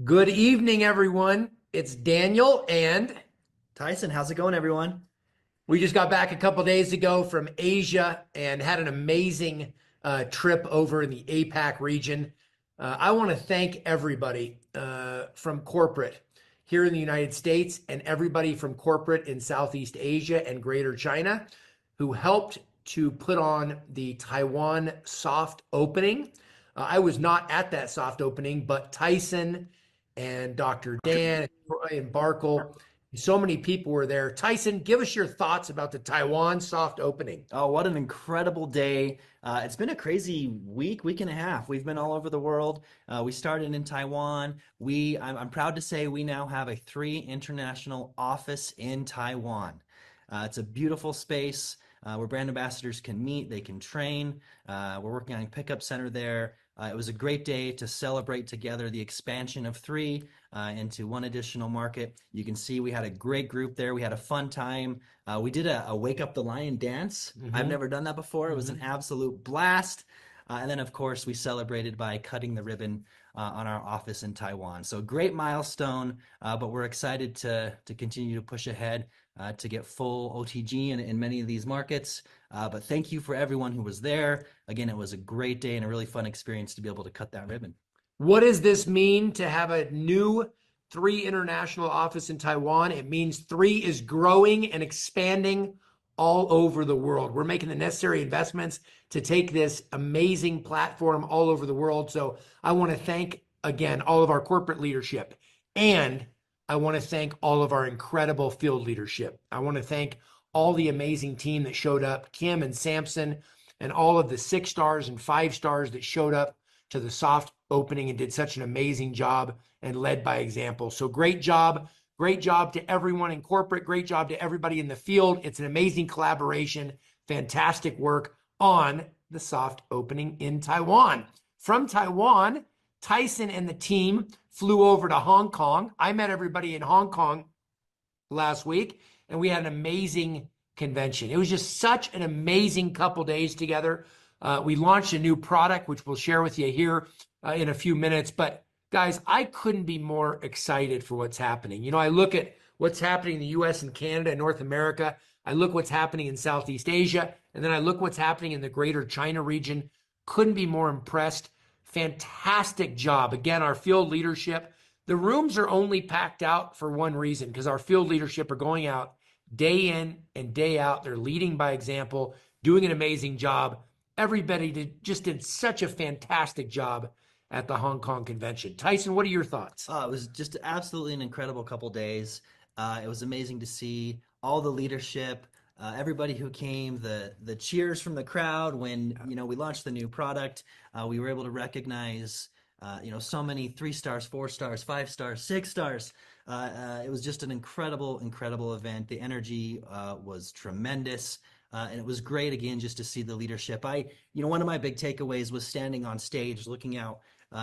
Good evening, everyone. It's Daniel, and Tyson, how's it going, everyone? we just got back a couple days ago from Asia and had an amazing trip over in the APAC region. I want to thank everybody from corporate here in the United States and everybody from corporate in Southeast Asia and Greater China who helped to put on the Taiwan soft opening. I was not at that soft opening, but Tyson and Dr. Dan and Troy and Barkle, so many people were there. Tyson, give us your thoughts about the Taiwan soft opening. Oh, what an incredible day. It's been a crazy week and a half. We've been all over the world. We started in Taiwan. I'm proud to say we now have a three international office in Taiwan. It's a beautiful space where brand ambassadors can meet, they can train. We're working on a pickup center there. It was a great day to celebrate together the expansion of three into one additional market. You can see we had a great group there. We had a fun time. We did a Wake Up the Lion dance. I've Mm-hmm. never done that before. It was an absolute blast. And then, of course, we celebrated by cutting the ribbon on our office in Taiwan. So, great milestone, but we're excited to continue to push ahead to get full OTG in many of these markets. But thank you for everyone who was there. Again, it was a great day and a really fun experience to be able to cut that ribbon. What does this mean to have a new three international office in Taiwan? It means three is growing and expanding all over the world. We're making the necessary investments to take this amazing platform all over the world. So I want to thank again all of our corporate leadership, and I want to thank all of our incredible field leadership. I want to thank all the amazing team that showed up, Kim and Samson, and all of the 6 stars and 5 stars that showed up to the soft opening and did such an amazing job and led by example. So great job. Great job to everyone in corporate. Great job to everybody in the field. It's an amazing collaboration. Fantastic work on the soft opening in Taiwan. From Taiwan, Tyson and the team flew over to Hong Kong. I met everybody in Hong Kong last week, and we had an amazing convention. It was just such an amazing couple days together. We launched a new product, which we'll share with you here in a few minutes. But guys, I couldn't be more excited for what's happening. I look at what's happening in the US and Canada and North America. I look what's happening in Southeast Asia, and then I look what's happening in the Greater China region. Couldn't be more impressed. Fantastic job. Again, our field leadership. The rooms are only packed out for one reason, because our field leadership are going out day in and day out. They're leading by example, doing an amazing job. Everybody just did such a fantastic job at the Hong Kong convention. Tyson, what are your thoughts? It was just absolutely an incredible couple days. It was amazing to see all the leadership, everybody who came, the cheers from the crowd when we launched the new product. We were able to recognize so many 3 stars, 4 stars, 5 stars, 6 stars. It was just an incredible event. The energy was tremendous. And it was great again just to see the leadership. One of my big takeaways was standing on stage, looking out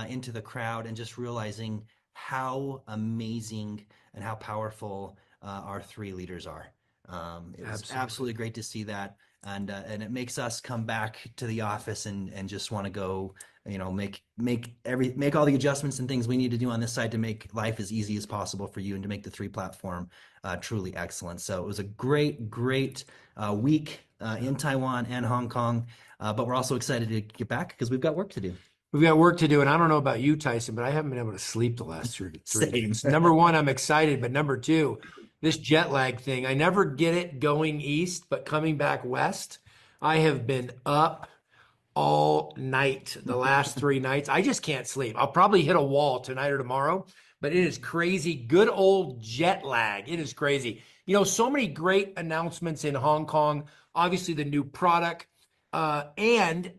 into the crowd, and just realizing how amazing and how powerful our three leaders are. It was Absolutely. absolutely great to see that, and it makes us come back to the office and just want to go, make all the adjustments and things we need to do on this side to make life as easy as possible for you and to make the three platform truly excellent. So it was a great week in Taiwan and Hong Kong, but we're also excited to get back because we've got work to do. We've got work to do, and I don't know about you, Tyson, but I haven't been able to sleep the last three Same. days. Number one, I'm excited, but number two, this jet lag thing, I never get it going east, but coming back west, I have been up all night the last 3 nights. I just can't sleep. I'll probably hit a wall tonight or tomorrow, but it is crazy. Good old jet lag. It is crazy. So many great announcements in Hong Kong. Obviously, the new product. And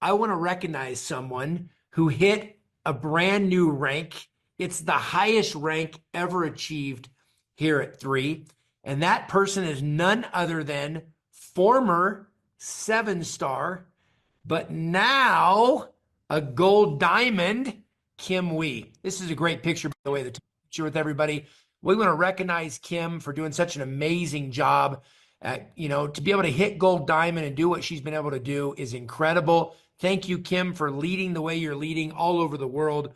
I want to recognize someone who hit a brand new rank. It's the highest rank ever achieved here at three. And that person is none other than former 7 star, but now a gold diamond, Kim Wee. This is a great picture, by the way, the picture with everybody. We want to recognize Kim for doing such an amazing job. To be able to hit gold diamond and do what she's been able to do is incredible. Thank you, Kim, for leading the way you're leading all over the world.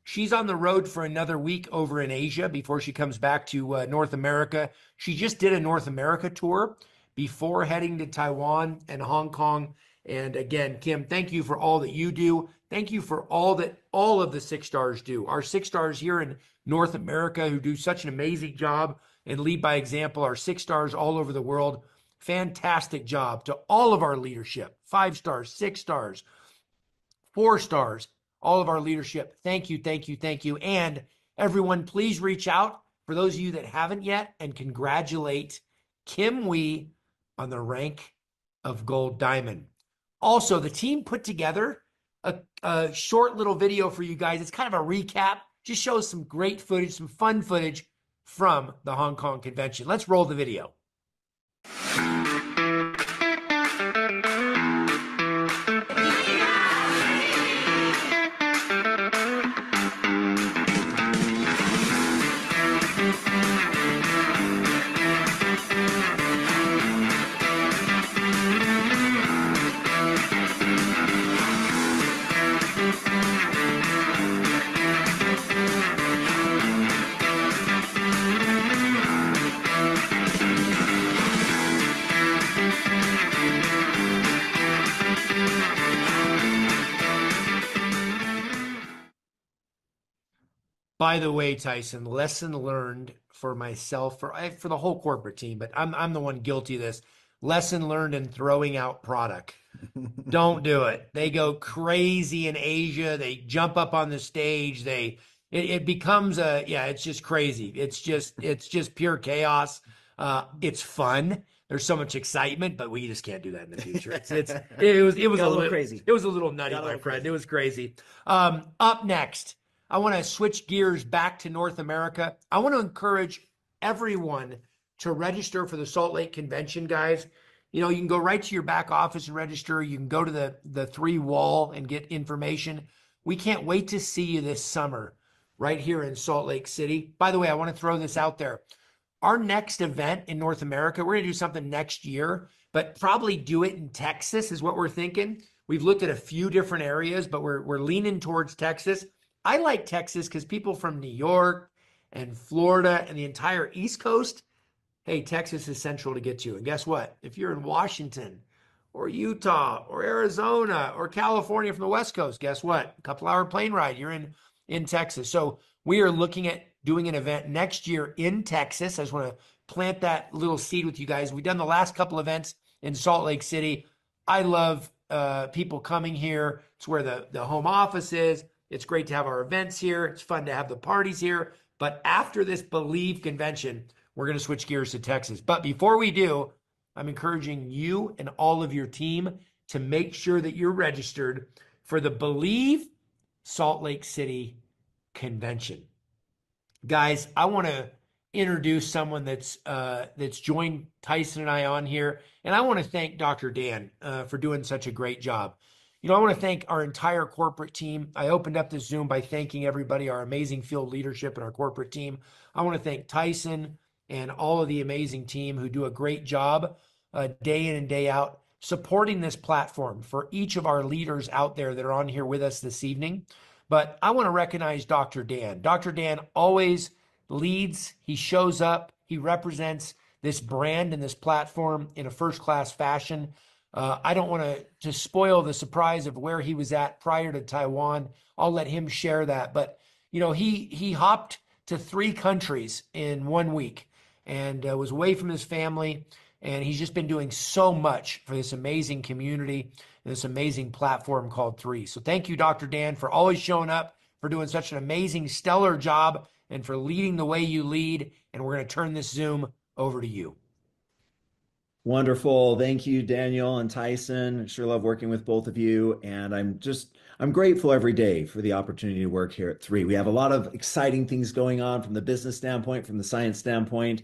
She's on the road for another week over in Asia before she comes back to North America. She just did a North America tour before heading to Taiwan and Hong Kong. And again, Kim, thank you for all that you do. Thank you for all that all of the Six Stars do. Our Six Stars here in North America who do such an amazing job and lead by example. Our Six Stars all over the world. Fantastic job to all of our leadership. 5 stars, 6 stars, 4 stars, all of our leadership. Thank you, thank you, thank you. And everyone, please reach out for those of you that haven't yet and congratulate Kim Wee on the rank of Gold Diamond. Also, the team put together a short little video for you guys. It's kind of a recap, just shows some great footage, some fun footage from the Hong Kong convention. Let's roll the video. By the way, Tyson, lesson learned for myself, for the whole corporate team, but I'm the one guilty of this. Lesson learned in throwing out product. Don't do it. They go crazy in Asia. They jump up on the stage. It becomes it's just crazy. It's just pure chaos. It's fun. There's so much excitement, but we just can't do that in the future. It was a little crazy. It was a little nutty, my friend. It was crazy. Up next, I want to switch gears back to North America. I want to encourage everyone to register for the Salt Lake Convention, guys. You know, you can go right to your back office and register. You can go to the 3 wall and get information. We can't wait to see you this summer right here in Salt Lake City. By the way, I want to throw this out there. Our next event in North America, we're going to do something next year, but probably do it in Texas is what we're thinking. We've looked at a few different areas, but we're leaning towards Texas. I like Texas because people from New York and Florida and the entire East Coast, hey, Texas is central to get to. And guess what? If you're in Washington or Utah or Arizona or California from the West Coast, guess what? A couple-hour plane ride, you're in Texas. So we are looking at doing an event next year in Texas. I just want to plant that little seed with you guys. We've done the last couple events in Salt Lake City. I love people coming here. It's where the home office is. It's great to have our events here. It's fun to have the parties here. But after this Believe convention, we're going to switch gears to Texas. But before we do, I'm encouraging you and all of your team to make sure that you're registered for the Believe Salt Lake City convention. Guys, I want to introduce someone that's joined Tyson and I on here. And I want to thank Dr. Dan for doing such a great job. You know, I want to thank our entire corporate team. I opened up this Zoom by thanking everybody, our amazing field leadership and our corporate team. I want to thank Tyson and all of the amazing team who do a great job day in and day out supporting this platform for each of our leaders out there that are on here with us this evening. But I want to recognize Dr. Dan. Dr. Dan always leads. He shows up. He represents this brand and this platform in a first-class fashion. I don't want to spoil the surprise of where he was at prior to Taiwan. I'll let him share that. But, you know, he hopped to 3 countries in 1 week and was away from his family. And he's just been doing so much for this amazing community and this amazing platform called 3. So thank you, Dr. Dan, for always showing up, for doing such an amazing, stellar job, and for leading the way you lead. And we're going to turn this Zoom over to you. Wonderful. Thank you, Daniel and Tyson. Sure love working with both of you. And I'm grateful every day for the opportunity to work here at 3. We have a lot of exciting things going on from the business standpoint, from the science standpoint.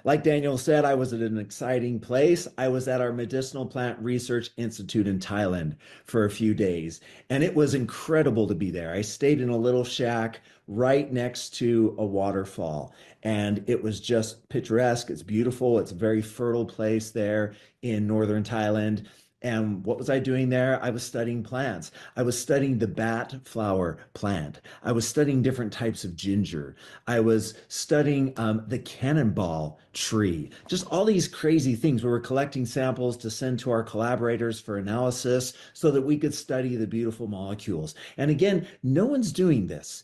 Like Daniel said, I was at an exciting place. I was at our Medicinal Plant Research Institute in Thailand for a few days, and it was incredible to be there. I stayed in a little shack right next to a waterfall, and it was just picturesque. It's beautiful. It's a very fertile place there in northern Thailand. And what was I doing there? I was studying plants. I was studying the bat flower plant. I was studying different types of ginger. I was studying the cannonball tree. Just all these crazy things. We were collecting samples to send to our collaborators for analysis so that we could study the beautiful molecules. And again, no one's doing this.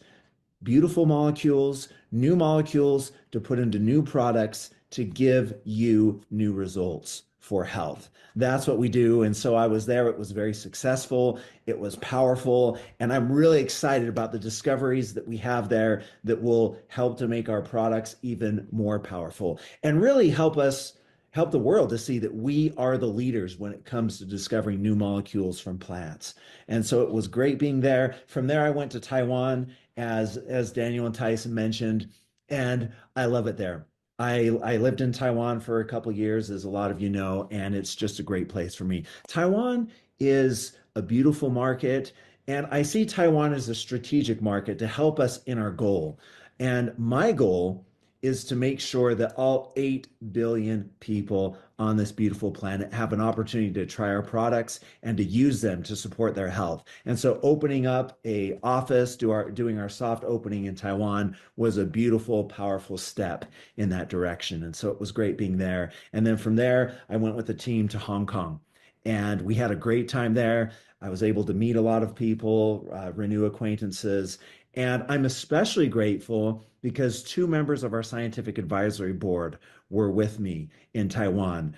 Beautiful molecules to put into new products to give you new results for health. That's what we do. And so I was there. It was very successful. It was powerful. And I'm really excited about the discoveries that we have there that will help to make our products even more powerful and really help the world to see that we are the leaders when it comes to discovering new molecules from plants. And so it was great being there. From there, I went to Taiwan, as Daniel and Tyson mentioned, and I love it there. I lived in Taiwan for a couple of years, as a lot of you know, and it's just a great place for me. Taiwan is a beautiful market, and I see Taiwan as a strategic market to help us in our goal. And my goal is to make sure that all 8 billion people on this beautiful planet have an opportunity to try our products and to use them to support their health. And so opening up a office, doing our soft opening in Taiwan was a beautiful, powerful step in that direction. And so it was great being there. And then from there, I went with the team to Hong Kong. And we had a great time there. I was able to meet a lot of people, renew acquaintances, and I'm especially grateful because two members of our scientific advisory board were with me in Taiwan.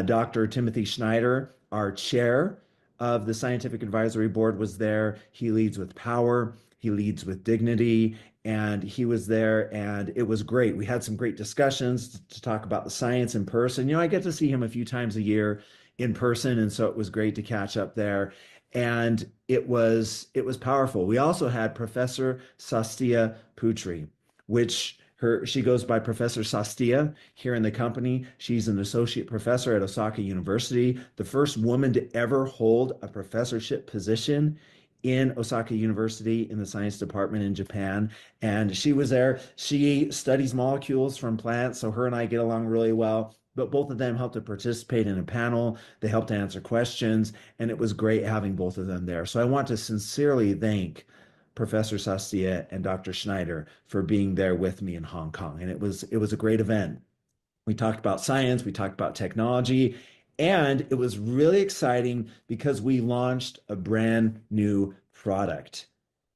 Dr. Timothy Schneider, our chair of the scientific advisory board, was there. He leads with power, he leads with dignity, and he was there, and it was great. We had some great discussions to talk about the science in person. I get to see him a few times a year in person, and so it was great to catch up there. And it was powerful. We also had Professor Sastia Putri, which she goes by Professor Sastia here in the company. She's an associate professor at Osaka University, the first woman to ever hold a professorship position in Osaka University in the science department in Japan. And she was there. She studies molecules from plants, so her and I get along really well. But both of them helped to participate in a panel. They helped to answer questions, and it was great having both of them there. So I want to sincerely thank Professor Sastia and Dr. Schneider for being there with me in Hong Kong. And it was a great event. We talked about science, we talked about technology, and it was really exciting because we launched a brand new product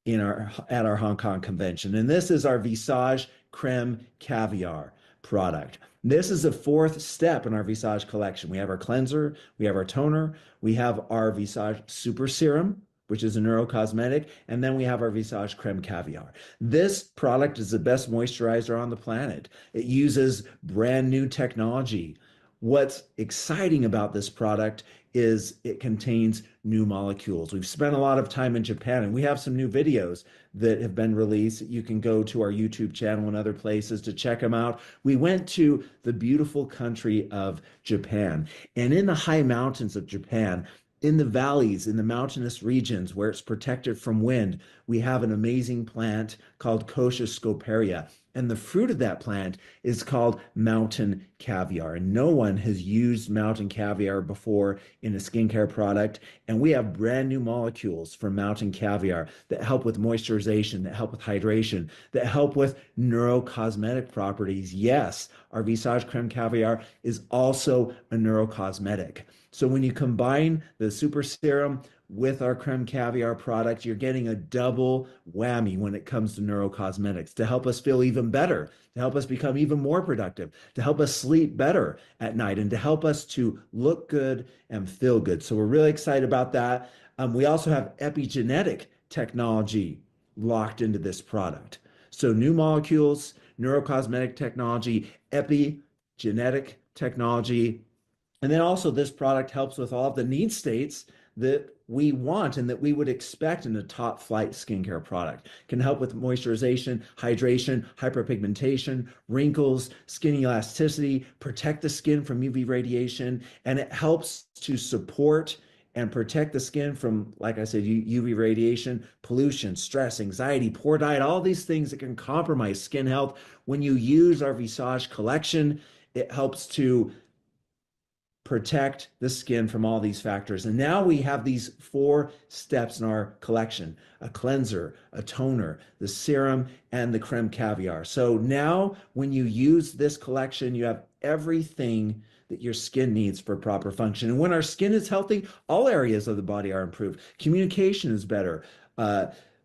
at our Hong Kong convention. And this is our Visage Creme Caviar product. This is the fourth step in our Visage collection. We have our cleanser, we have our toner, we have our Visage Super Serum, which is a neurocosmetic, and then we have our Visage Creme Caviar. This product is the best moisturizer on the planet. It uses brand new technology. What's exciting about this product is it contains new molecules. We've spent a lot of time in Japan, and we have some new videos that have been released. You can go to our YouTube channel and other places to check them out. We went to the beautiful country of Japan, and in the high mountains of Japan, in the valleys, in the mountainous regions where it's protected from wind, we have an amazing plant called Kochia scoparia. And the fruit of that plant is called mountain caviar. And no one has used mountain caviar before in a skincare product. And we have brand new molecules from mountain caviar that help with moisturization, that help with hydration, that help with neurocosmetic properties. Yes, our Visage Creme Caviar is also a neurocosmetic. So when you combine the Super Serum with our Creme Caviar product, you're getting a double whammy when it comes to neurocosmetics to help us feel even better, to help us become even more productive, to help us sleep better at night, and to help us to look good and feel good. So we're really excited about that. We also have epigenetic technology locked into this product. So new molecules, neurocosmetic technology, epigenetic technology. And then also this product helps with all of the need states that we want and that we would expect in a top flight skincare product. Can help with moisturization, hydration, hyperpigmentation, wrinkles, skin elasticity, protect the skin from UV radiation, and it helps to support and protect the skin from, like I said, UV radiation, pollution, stress, anxiety, poor diet, all these things that can compromise skin health. When you use our Visage collection, it helps to protect the skin from all these factors. And now we have these 4 steps in our collection: a cleanser, a toner, the serum, and the creme caviar. So now when you use this collection, you have everything that your skin needs for proper function. And when our skin is healthy, all areas of the body are improved. Communication is better.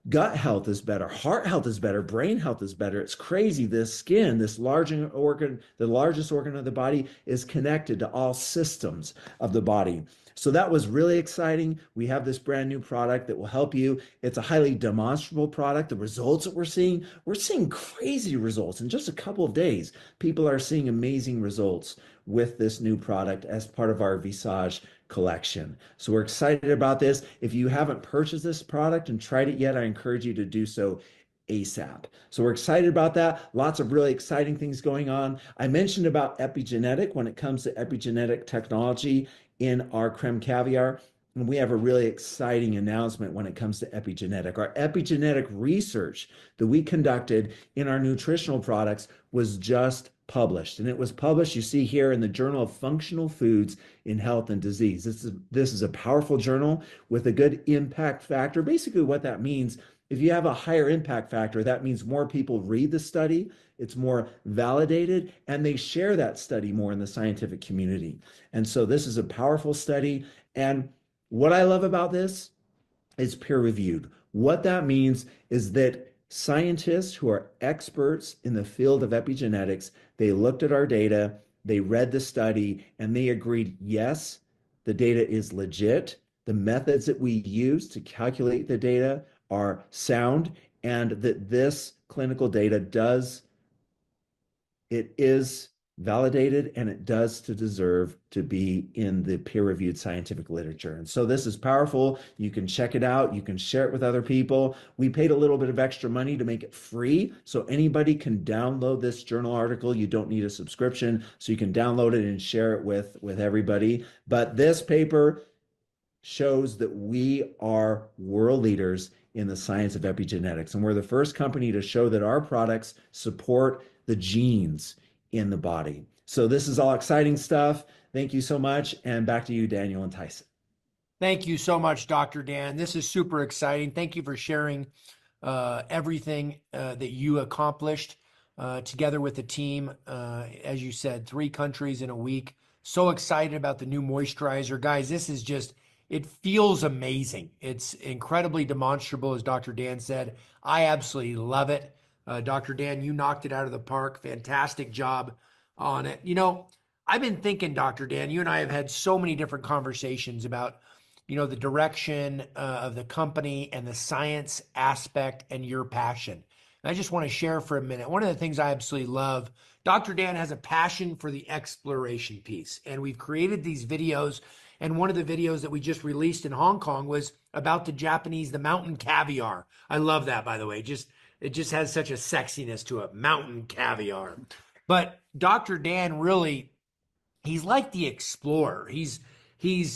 Gut health is better, heart health is better, brain health is better. It's crazy. The skin, this large organ, the largest organ of the body, is connected to all systems of the body. So that was really exciting. We have this brand new product that will help you. It's a highly demonstrable product. The results that we're seeing crazy results in just a couple of days. People are seeing amazing results with this new product as part of our Visage collection. So we're excited about this. If you haven't purchased this product and tried it yet, I encourage you to do so ASAP. So we're excited about that. Lots of really exciting things going on. I mentioned about epigenetic when it comes to epigenetic technology in our creme caviar. And we have a really exciting announcement when it comes to epigenetic. Our epigenetic research that we conducted in our nutritional products was just published. And it was published, you see here, in the Journal of Functional Foods in Health and Disease. This is a powerful journal with a good impact factor. Basically, what that means, if you have a higher impact factor, that means more people read the study, it's more validated, and they share that study more in the scientific community. And so this is a powerful study. And what I love about this is peer reviewed. What that means is that scientists who are experts in the field of epigenetics, they looked at our data, they read the study, and they agreed, yes, the data is legit. The methods that we use to calculate the data are sound, and that this clinical data is validated, and it does to deserve to be in the peer-reviewed scientific literature. And so this is powerful. You can check it out. You can share it with other people. We paid a little bit of extra money to make it free, so anybody can download this journal article. You don't need a subscription, so you can download it and share it with everybody. But this paper shows that we are world leaders in the science of epigenetics, and we're the first company to show that our products support the genes in the body. So this is all exciting stuff. Thank you so much. And back to you, Daniel and Tyson. Thank you so much, Dr. Dan. This is super exciting. Thank you for sharing everything that you accomplished together with the team. As you said, 3 countries in a week. So excited about the new moisturizer. Guys, this is just, it feels amazing. It's incredibly demonstrable, as Dr. Dan said. I absolutely love it. Dr. Dan, you knocked it out of the park. Fantastic job on it. You know, I've been thinking, Dr. Dan, you and I have had so many different conversations about, you know, the direction of the company and the science aspect and your passion. And I just want to share for a minute. One of the things I absolutely love, Dr. Dan has a passion for the exploration piece. And we've created these videos. And one of the videos that we just released in Hong Kong was about the mountain caviar. I love that, by the way. It just has such a sexiness to it, mountain caviar. But Dr. Dan really, he's like the explorer. He's,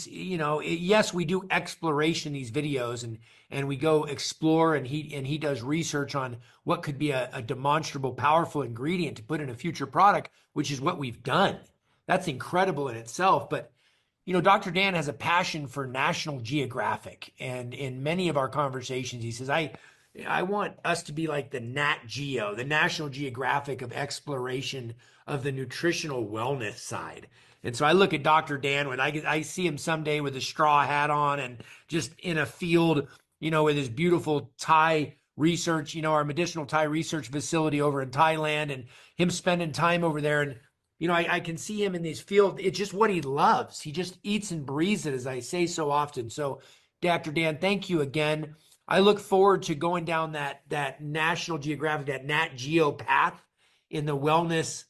you know, yes, we do exploration in these videos and we go explore, and he does research on what could be a demonstrable, powerful ingredient to put in a future product, which is what we've done. That's incredible in itself. But, you know, Dr. Dan has a passion for National Geographic. And in many of our conversations, he says, I want us to be like the Nat Geo, the National Geographic of exploration of the nutritional wellness side. And so I look at Dr. Dan when I see him someday with a straw hat on and just in a field, you know, with his beautiful Thai research, you know, our medicinal Thai research facility over in Thailand, and him spending time over there. And, you know, I can see him in this field. It's just what he loves. He just eats and breathes it, as I say so often. So, Dr. Dan, thank you again. I look forward to going down that National Geographic, that Nat Geo path in the wellness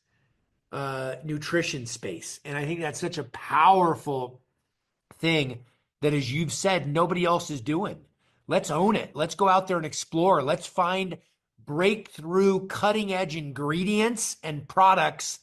nutrition space. And I think that's such a powerful thing that, as you've said, nobody else is doing. Let's own it. Let's go out there and explore. Let's find breakthrough, cutting edge ingredients and products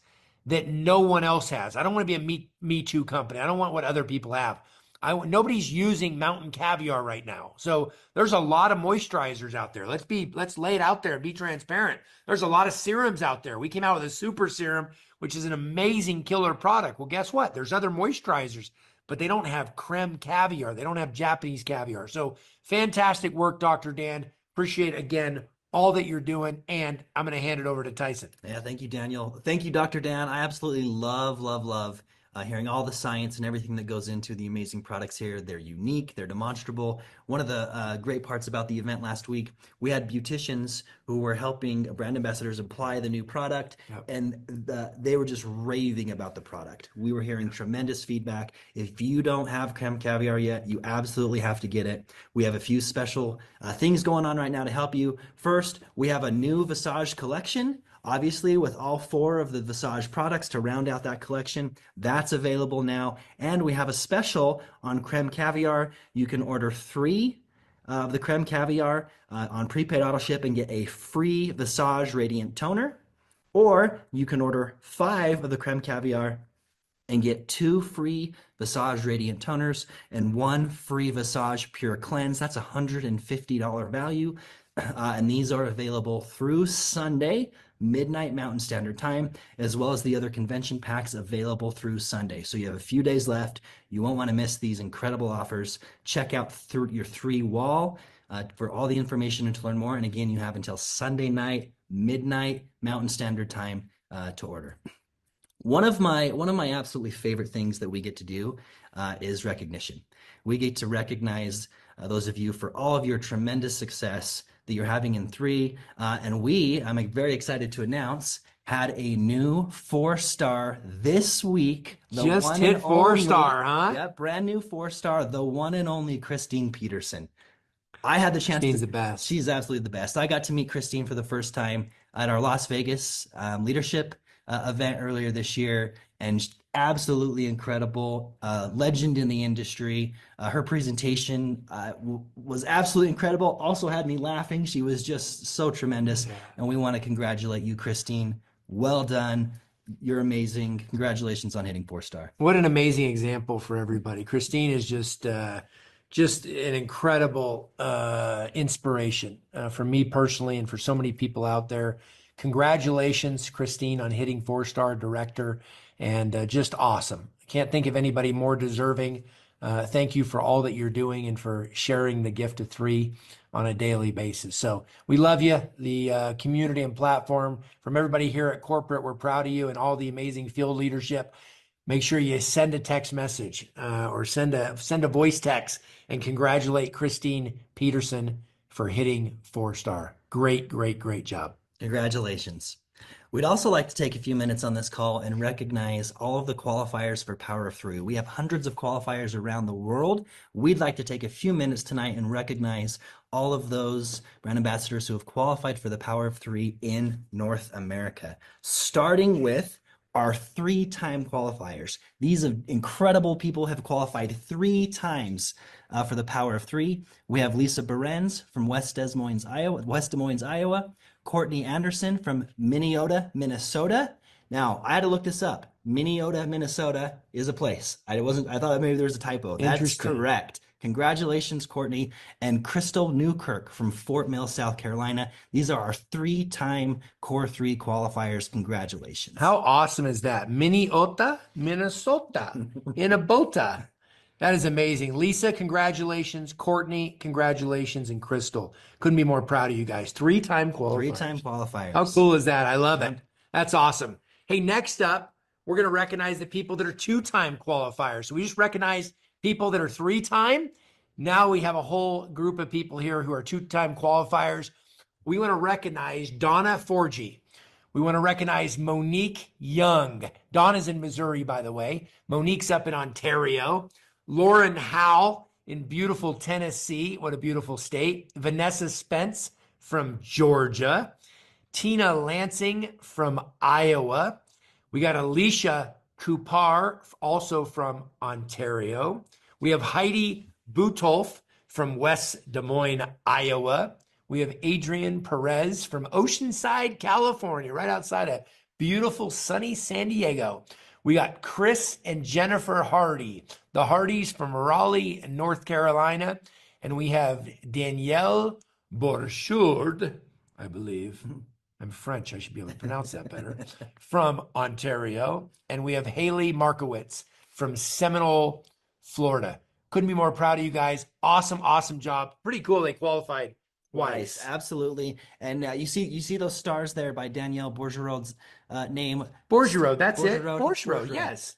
that no one else has. I don't want to be a me too company. I don't want what other people have. Nobody's using mountain caviar right now. So there's a lot of moisturizers out there. Let's lay it out there and be transparent. There's a lot of serums out there. We came out with a super serum, which is an amazing killer product. Well, guess what? There's other moisturizers, but they don't have creme caviar. They don't have Japanese caviar. So fantastic work, Dr. Dan. Appreciate, again, all that you're doing. And I'm going to hand it over to Tyson. Yeah, thank you, Daniel. Thank you, Dr. Dan. I absolutely love, love, love hearing all the science and everything that goes into the amazing products here. They're unique, they're demonstrable. One of the great parts about the event last week, we had beauticians who were helping brand ambassadors apply the new product, and they were just raving about the product. We were hearing tremendous feedback. If you don't have creme caviar yet, you absolutely have to get it. We have a few special things going on right now to help you. First, we have a new Visage collection. Obviously, with all 4 of the Visage products to round out that collection, that's available now. And we have a special on creme caviar. You can order 3 of the creme caviar on prepaid auto ship and get a free Visage Radiant Toner. Or you can order 5 of the creme caviar and get 2 free Visage Radiant Toners and 1 free Visage Pure Cleanse. That's a $150 value. And these are available through Sunday, midnight Mountain Standard Time, as well as the other convention packs available through Sunday. So you have a few days left. You won't want to miss these incredible offers. Check out your 3 wall for all the information and to learn more. And again, you have until Sunday night, midnight Mountain Standard Time to order. One of my absolutely favorite things that we get to do is recognition. We get to recognize those of you for all of your tremendous success that you're having in 3. And I'm very excited to announce, had a new 4-star this week. Just hit 4-star, huh? Yeah, brand new 4-star, the one and only Christine Peterson. I had the chance. Christine's the best. She's absolutely the best. I got to meet Christine for the first time at our Las Vegas leadership event earlier this year, and absolutely incredible, legend in the industry. Her presentation was absolutely incredible. Also had me laughing. She was just so tremendous. And we want to congratulate you, Christine. Well done. You're amazing. Congratulations on hitting 4-star. What an amazing example for everybody. Christine is just an incredible inspiration for me personally and for so many people out there. Congratulations, Christine, on hitting 4-star director, and just awesome. I can't think of anybody more deserving. Thank you for all that you're doing and for sharing the gift of 3 on a daily basis. So we love you, the community and platform. From everybody here at corporate, we're proud of you and all the amazing field leadership. Make sure you send a text message or send a voice text and congratulate Christine Peterson for hitting 4-star. Great, great, great job. Congratulations. We'd also like to take a few minutes on this call and recognize all of the qualifiers for Power of 3. We have hundreds of qualifiers around the world. We'd like to take a few minutes tonight and recognize all of those brand ambassadors who have qualified for the Power of 3 in North America, starting with our 3-time qualifiers. These incredible people have qualified 3 times for the Power of 3. We have Lisa Behrens from West Des Moines, Iowa. Courtney Anderson from Minneota, Minnesota. Now, I had to look this up. Minneota, Minnesota is a place. I thought maybe there was a typo. That's correct. Congratulations, Courtney. And Crystal Newkirk from Fort Mill, South Carolina. These are our 3-time Core 3 qualifiers. Congratulations. How awesome is that? Minneota, Minnesota, in a bota. That is amazing. Lisa, congratulations. Courtney, congratulations. And Crystal, couldn't be more proud of you guys. 3-time qualifiers. 3-time qualifiers. How cool is that? I love it. That's awesome. Hey, next up, we're going to recognize the people that are 2-time qualifiers. So we just recognized people that are 3-time. Now we have a whole group of people here who are 2-time qualifiers. We want to recognize Donna Forgy. We want to recognize Monique Young. Donna's in Missouri, by the way. Monique's up in Ontario. Lauren Howell in beautiful Tennessee. What a beautiful state. Vanessa Spence from Georgia. Tina Lansing from Iowa. We got Alicia Kupar, also from Ontario. We have Heidi Butolf from West Des Moines, Iowa. We have Adrian Perez from Oceanside, California, right outside of beautiful sunny San Diego. We got Chris and Jennifer Hardy, the Hardys from Raleigh, North Carolina. And we have Danielle Bourchourde, I believe. I'm French, I should be able to pronounce that better, from Ontario. And we have Haley Markowitz from Seminole, Florida. Couldn't be more proud of you guys. Awesome, awesome job. Pretty cool they qualified twice. Absolutely. And you see those stars there by Danielle Bourgeroux's name. Bourgereau, that's it. Bourgereau, Bourgereau, yes.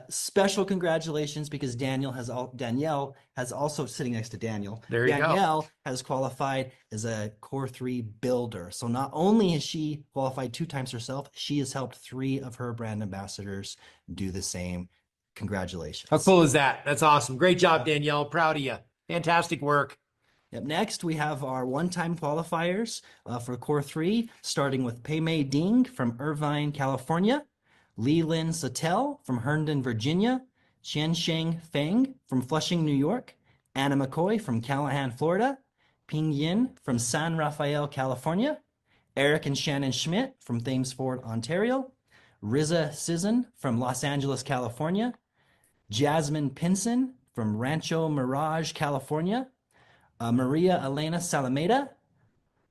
Special congratulations because Danielle has also sitting next to Daniel. There you go. Danielle has qualified as a Core 3 builder. So not only has she qualified 2 times herself, she has helped 3 of her brand ambassadors do the same. Congratulations. How cool is that? That's awesome. Great job, Danielle. Proud of you. Fantastic work. Up next, we have our one-time qualifiers for Core 3, starting with Peimei Ding from Irvine, California, Leland Sattel from Herndon, Virginia, Qiansheng Feng from Flushing, New York, Anna McCoy from Callahan, Florida, Ping Yin from San Rafael, California, Eric and Shannon Schmidt from Thamesford, Ontario, Riza Sisson from Los Angeles, California, Jasmine Pinson from Rancho Mirage, California, Maria Elena Salameda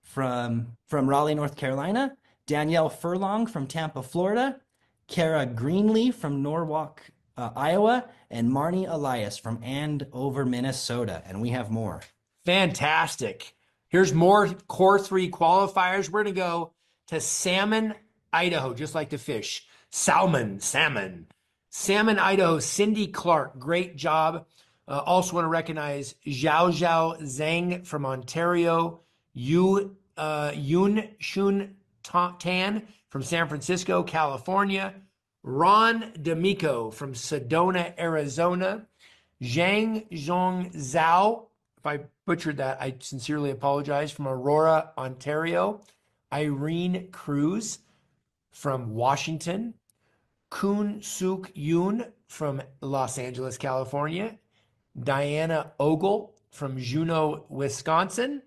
from Raleigh, North Carolina, Danielle Furlong from Tampa, Florida, Kara Greenlee from Norwalk, Iowa, and Marnie Elias from Andover, Minnesota. And we have more. Fantastic. Here's more Core 3 qualifiers. We're going to go to Salmon, Idaho, just like the fish. Salmon, Idaho. Cindy Clark, great job. Also want to recognize Zhao Zhang from Ontario, Yun Shun Tan from San Francisco, California, Ron D'Amico from Sedona, Arizona, Zhang Zhong Zhao, if I butchered that, I sincerely apologize, from Aurora, Ontario, Irene Cruz from Washington, Kun Suk Yoon from Los Angeles, California, Diana Ogle from Juneau, Wisconsin,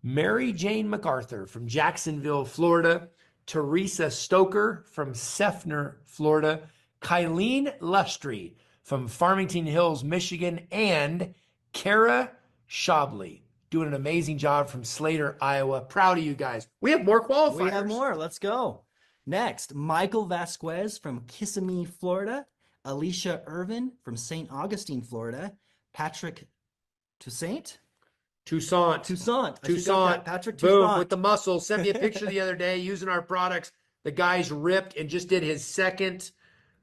Mary Jane MacArthur from Jacksonville, Florida, Teresa Stoker from Seffner, Florida, Kylene Lustry from Farmington Hills, Michigan, and Kara Shabley doing an amazing job from Slater, Iowa. Proud of you guys. We have more qualifiers. We have more. Let's go. Next, Michael Vasquez from Kissimmee, Florida, Alicia Irvin from St. Augustine, Florida, Patrick Toussaint. Patrick Boom, Toussaint. with the muscles. Sent me a picture the other day using our products. The guy's ripped and just did his second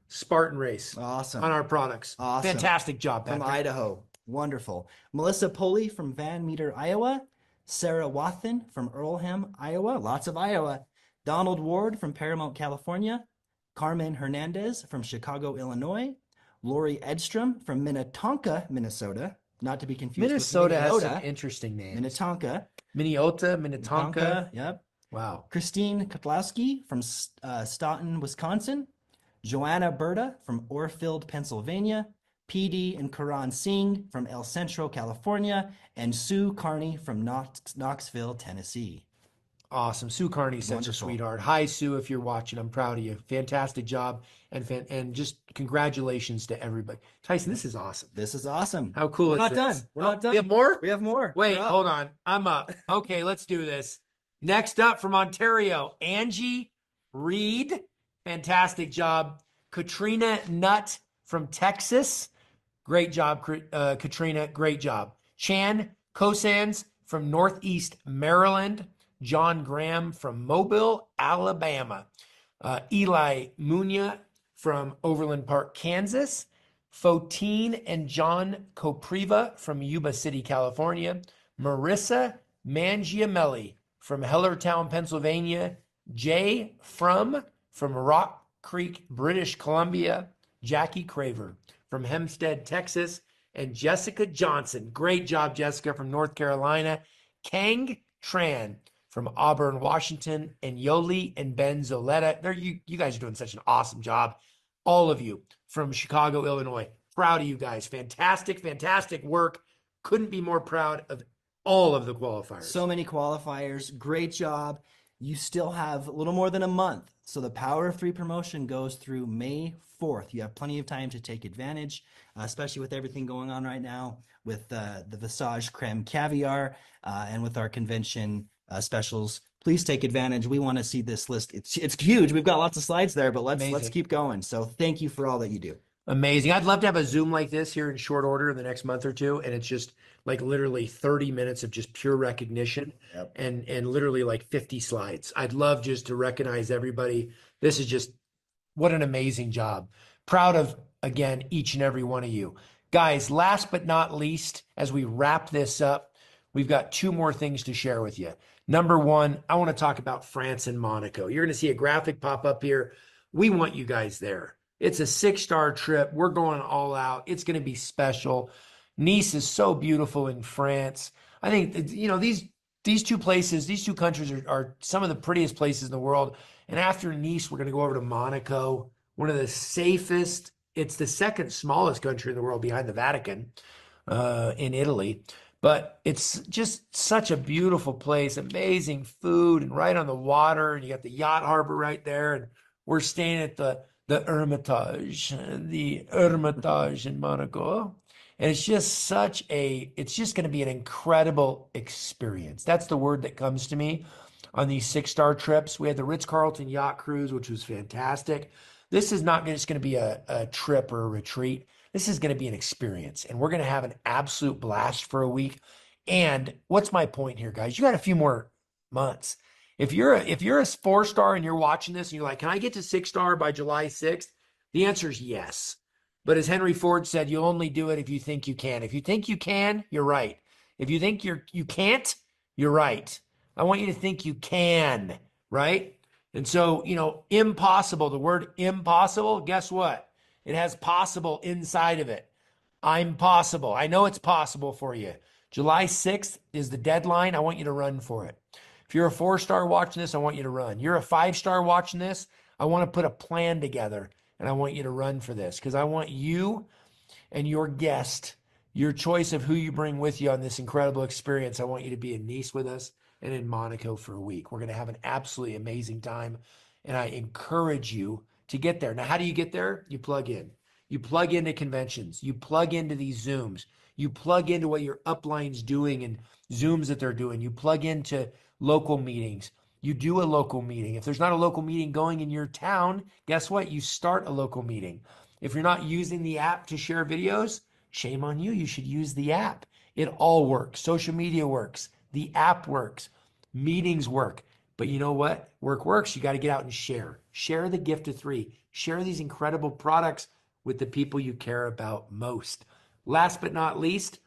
Spartan race. Awesome. On our products. Awesome. Fantastic job, Patrick. From Idaho. Wonderful. Melissa Poley from Van Meter, Iowa. Sarah Wathen from Earlham, Iowa. Lots of Iowa. Donald Ward from Paramount, California. Carmen Hernandez from Chicago, Illinois. Lori Edstrom from Minnetonka, Minnesota. Not to be confused Minnesota with has Minnesota. some interesting names. Minnetonka. Minnetonka. Yep. Wow. Christine Kotlowski from Staunton, Wisconsin. Joanna Berta from Orfield, Pennsylvania. PD and Karan Singh from El Centro, California. And Sue Carney from Knoxville, Tennessee. Awesome. Sue Carney's such a sweetheart. Hi, Sue, if you're watching. I'm proud of you. Fantastic job. And just congratulations to everybody. Tyson, this is awesome. This is awesome. How cool is We're not this? done. We're not done. We have more? We have more. Wait, We're up. hold on. I'm up. Okay, let's do this. Next up from Ontario, Angie Reed. Fantastic job. Katrina Nutt from Texas. Great job, Katrina. Great job. Chan Kosans from Northeast Maryland. John Graham from Mobile, Alabama. Eli Munya from Overland Park, Kansas. Fotine and John Kopriva from Yuba City, California. Marissa Mangiamelli from Hellertown, Pennsylvania. Jay from Rock Creek, British Columbia. Jackie Craver from Hempstead, Texas. And Jessica Johnson. Great job, Jessica, from North Carolina. Kang Tran from Auburn, Washington, and Yoli and Ben Zoletta. You guys are doing such an awesome job. All of you from Chicago, Illinois. Proud of you guys. Fantastic, fantastic work. Couldn't be more proud of all of the qualifiers. So many qualifiers. Great job. you still have a little more than a month. So the Power of Three promotion goes through May 4th. You have plenty of time to take advantage, especially with everything going on right now with the Visage Creme Caviar and with our convention specials. Please take advantage. We want to see this list. It's huge. We've got lots of slides there, but let's Amazing. keep going. So thank you for all that you do. Amazing. I'd love to have a Zoom like this here in short order in the next month or two. And it's just like literally 30 minutes of just pure recognition Yep. and literally like 50 slides. I'd love just to recognize everybody. This is just what an amazing job. Proud of, again, each and every one of you. Guys, last but not least, as we wrap this up, we've got two more things to share with you. Number one, I want to talk about France and Monaco. You're going to see a graphic pop up here. We want you guys there. It's a 6-star trip. We're going all out. It's going to be special. Nice is so beautiful in France. I think, you know, these two places, these two countries are some of the prettiest places in the world. And after Nice, we're going to go over to Monaco, one of the safest. It's the second smallest country in the world behind the Vatican, in Italy. But it's just such a beautiful place, amazing food, and right on the water. And you got the yacht harbor right there. And we're staying at the Hermitage in Monaco. And it's just it's just going to be an incredible experience. That's the word that comes to me on these 6-star trips. We had the Ritz-Carlton yacht cruise, which was fantastic. This is not just going to be a trip or a retreat. This is going to be an experience, and we're going to have an absolute blast for a week. And what's my point here, guys? You got a few more months. If you're a 4-star and you're watching this and you're like, can I get to 6-star by July 6th? The answer is yes. But as Henry Ford said, you'll only do it if you think you can. If you think you can, you're right. If you think you can't, you're right. I want you to think you can, right? And so, you know, impossible, the word impossible, guess what? It has possible inside of it. I'm possible. I know it's possible for you. July 6th is the deadline. I want you to run for it. If you're a 4-star watching this, I want you to run. You're a 5-star watching this, I want to put a plan together and I want you to run for this because I want you and your guest, your choice of who you bring with you on this incredible experience. I want you to be in Nice with us and in Monaco for a week. We're going to have an absolutely amazing time. And I encourage you to get there. Now, how do you get there? You plug in. You plug into conventions. You plug into these Zooms. You plug into what your upline's doing and Zooms that they're doing. You plug into local meetings. You do a local meeting. If there's not a local meeting going in your town, guess what? You start a local meeting. If you're not using the app to share videos, shame on you. You should use the app. It all works. Social media works. The app works. Meetings work. But you know what? Work works. You got to get out and share. Share the gift of 3. Share these incredible products with the people you care about most. Last but not least,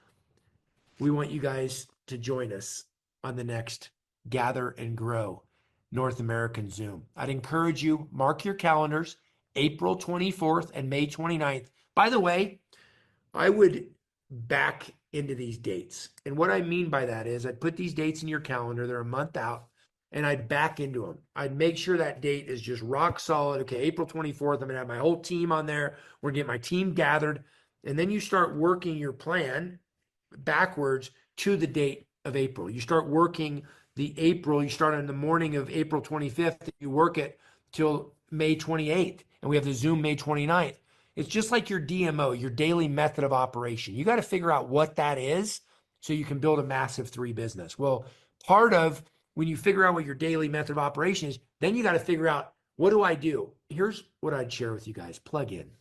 we want you guys to join us on the next Gather and Grow North American Zoom. I'd encourage you, mark your calendars, April 24th and May 29th. By the way, I would back into these dates. And what I mean by that is I'd put these dates in your calendar. They're a month out. And I'd back into them. I'd make sure that date is just rock solid. Okay, April 24th, I'm going to have my whole team on there. We're going to get my team gathered. And then you start working your plan backwards to the date of April. You start working you start on the morning of April 25th. You work it till May 28th. And we have the Zoom May 29th. It's just like your DMO, your daily method of operation. You got to figure out what that is so you can build a massive 3 business. Well, part of when you figure out what your daily method of operation is, then you got to figure out, what do I do? Here's what I'd share with you guys. Plug in.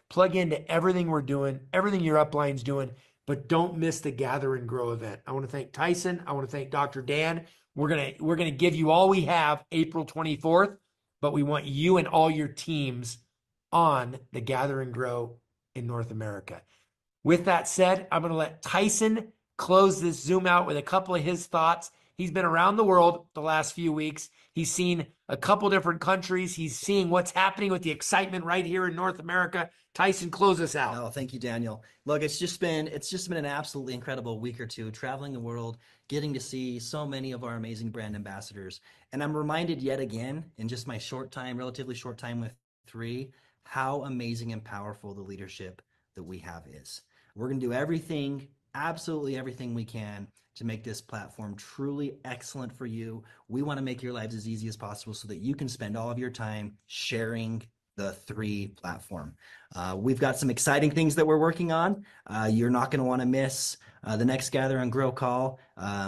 Plug into everything we're doing, everything your upline's doing, but don't miss the Gather and Grow event. I want to thank Tyson. I want to thank Dr. Dan. We're going to give you all we have April 24th, but we want you and all your teams on the Gather and Grow in North America. With that said, I'm going to let Tyson close this Zoom out with a couple of his thoughts. He's been around the world the last few weeks. He's seen a couple different countries. He's seeing what's happening with the excitement right here in North America. Tyson, close us out. Oh, thank you, Daniel. Look, it's just been an absolutely incredible week or two, traveling the world, getting to see so many of our amazing brand ambassadors. And I'm reminded yet again, in just my relatively short time with 3, how amazing and powerful the leadership that we have is. We're going to do everything, absolutely everything we can to make this platform truly excellent for you. We want to make your lives as easy as possible so that you can spend all of your time sharing the 3 platform. We've got some exciting things that we're working on. You're not going to want to miss the next Gather and Grow call.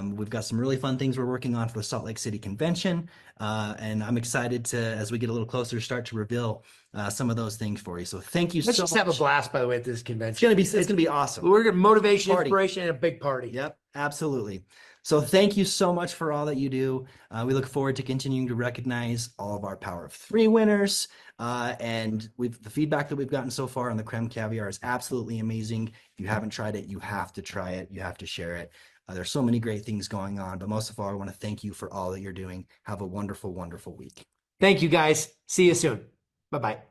We've got some really fun things we're working on for the Salt Lake City Convention. And I'm excited to, as we get a little closer, start to reveal some of those things for you. So thank you Let's so just much. have a blast, by the way, at this convention. It's gonna be awesome. We're gonna motivation, Party. inspiration, and a big party. Yep, absolutely. So thank you so much for all that you do. We look forward to continuing to recognize all of our Power of 3 winners. And the feedback that we've gotten so far on the creme caviar is absolutely amazing. If you haven't tried it, you have to try it. You have to share it. There's so many great things going on, but most of all, I want to thank you for all that you're doing. Have a wonderful, wonderful week. Thank you, guys. See you soon. Bye-bye.